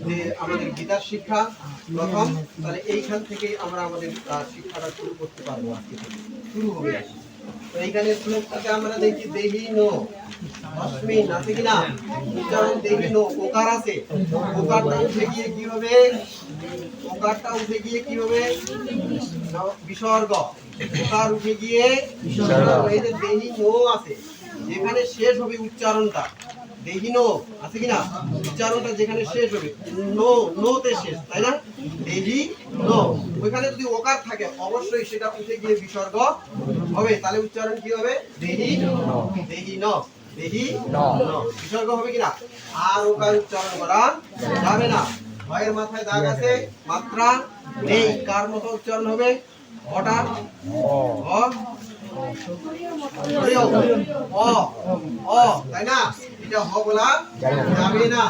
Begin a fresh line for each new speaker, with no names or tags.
যে আমাদের গীতার শিক্ষা প্রথম, তাহলে এইখান থেকে আমরা আমাদের শিক্ষাটা শুরু করতে পারবো। আজকে থেকে শুরু হবে। তো এইখানে শ্লোকটাতে আমরা দেখি দেহি নো অস্মিন আছে কিনা, উচ্চারণ দেহি নো, ওকার আছে, ওকারটা উঠে গিয়ে কি হবে, ওকারটা উঠে গিয়ে কি হবে, বিসর্গ, ওকার উঠে গিয়ে বিসর্গ। এই যে দেহি নো আছে, যেখানে শেষ হবে উচ্চারণটা, দেহি নো আছে কিনা, উচ্চারণটা যেখানে শেষ হবে, নো নোতে শেষ, তাই না, দেহি নো, ওইখানে যদি ওকার থাকে অবশ্যই সেটা উঠে গিয়ে বিসর্গ হবে, তাহলে উচ্চারণ কি হবে, দেহি দেহি ন, দেহি ন, বিসর্গ হবে কিনা, আর ওকার উচ্চারণ করা যাবে না। ভয়ের মাথায় দাগ আছে, মাত্রা নেই, কার মতো উচ্চারণ হবে, অটার অ অ অ, তাই না, এটা হ বলা যাবে না।